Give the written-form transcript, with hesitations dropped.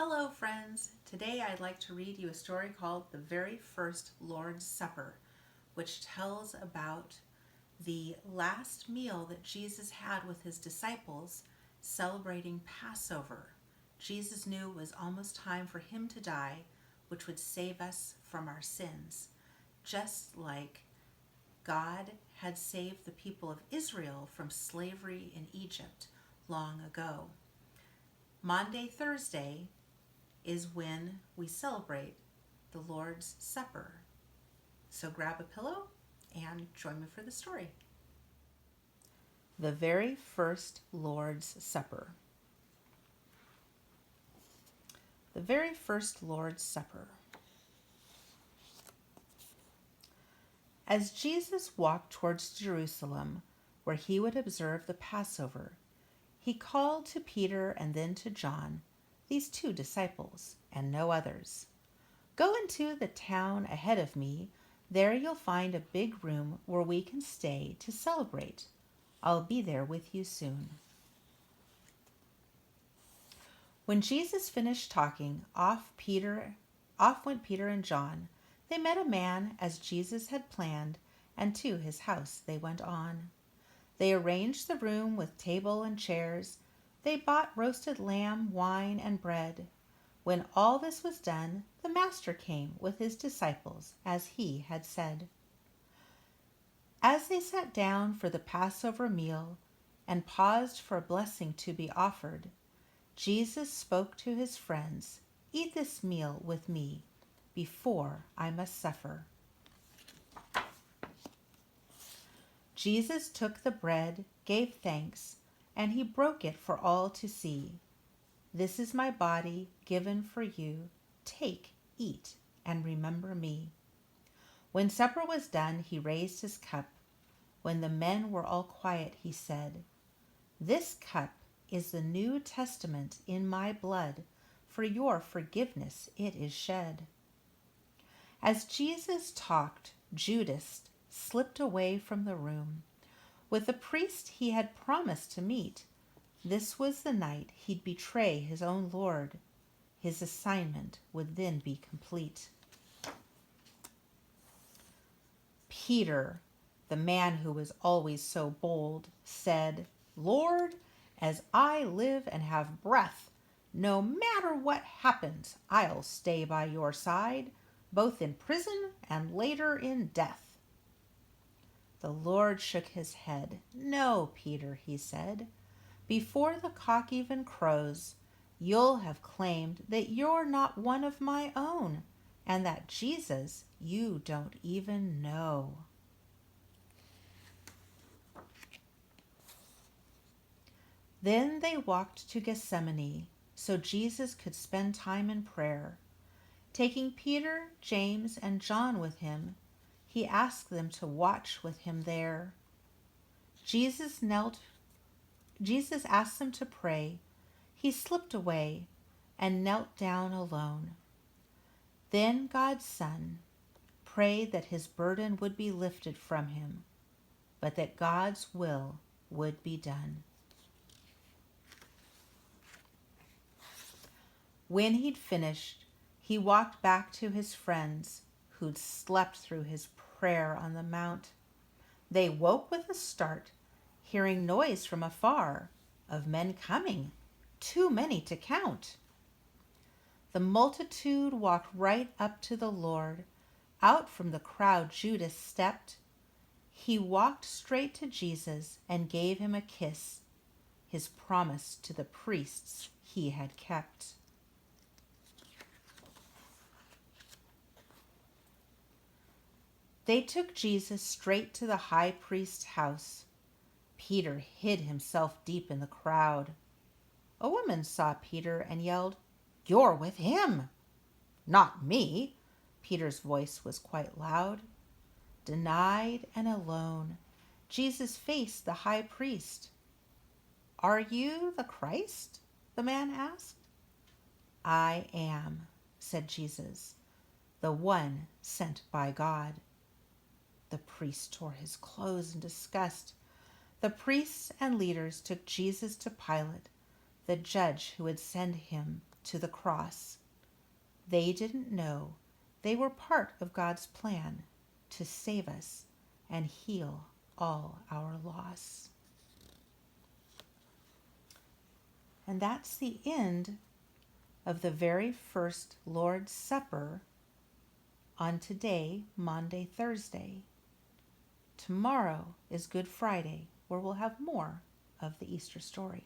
Hello, friends. Today I'd like to read you a story called The Very First Lord's Supper, which tells about the last meal that Jesus had with his disciples celebrating Passover. Jesus knew it was almost time for him to die, which would save us from our sins, just like God had saved the people of Israel from slavery in Egypt long ago. Maundy, Thursday, is when we celebrate the Lord's Supper. So grab a pillow and join me for the story. The very first Lord's Supper. The very first Lord's Supper. As Jesus walked towards Jerusalem, where he would observe the Passover, he called to Peter and then to John, these two disciples, and no others. Go into the town ahead of me. There you'll find a big room where we can stay to celebrate. I'll be there with you soon. When Jesus finished talking, off went Peter and John. They met a man as Jesus had planned, and to his house they went on. They arranged the room with table and chairs. They bought roasted lamb, wine, and bread. When all this was done, the Master came with his disciples, as he had said. As they sat down for the Passover meal and paused for a blessing to be offered, Jesus spoke to his friends, "Eat this meal with me before I must suffer." Jesus took the bread, gave thanks, and he broke it for all to see. "This is my body given for you. Take, eat, and remember me." When supper was done, he raised his cup. When the men were all quiet, he said, "This cup is the New Testament in my blood. For your forgiveness it is shed." As Jesus talked, Judas slipped away from the room. With the priest he had promised to meet, this was the night he'd betray his own Lord. His assignment would then be complete. Peter, the man who was always so bold, said, "Lord, as I live and have breath, no matter what happens, I'll stay by your side, both in prison and later in death." The Lord shook his head. "No, Peter," he said. "Before the cock even crows, you'll have claimed that you're not one of my own, and that Jesus you don't even know." Then they walked to Gethsemane, so Jesus could spend time in prayer. Taking Peter, James, and John with him, he asked them to watch with him there. Jesus asked them to pray. He slipped away and knelt down alone. Then God's Son prayed that his burden would be lifted from him, but that God's will would be done. When he'd finished, he walked back to his friends who'd slept through his prayer on the mount. They woke with a start, hearing noise from afar of men coming, too many to count. The multitude walked right up to the Lord. Out from the crowd Judas stepped. He walked straight to Jesus and gave him a kiss, his promise to the priests he had kept. They took Jesus straight to the high priest's house. Peter hid himself deep in the crowd. A woman saw Peter and yelled, "You're with him!" "Not me!" Peter's voice was quite loud. Denied and alone, Jesus faced the high priest. "Are you the Christ?" the man asked. "I am," said Jesus, "the one sent by God." The priest tore his clothes in disgust. The priests and leaders took Jesus to Pilate, the judge who would send him to the cross. They didn't know they were part of God's plan to save us and heal all our loss. And that's the end of the very first Lord's Supper on today, Maundy, Thursday. Tomorrow is Good Friday, where we'll have more of the Easter story.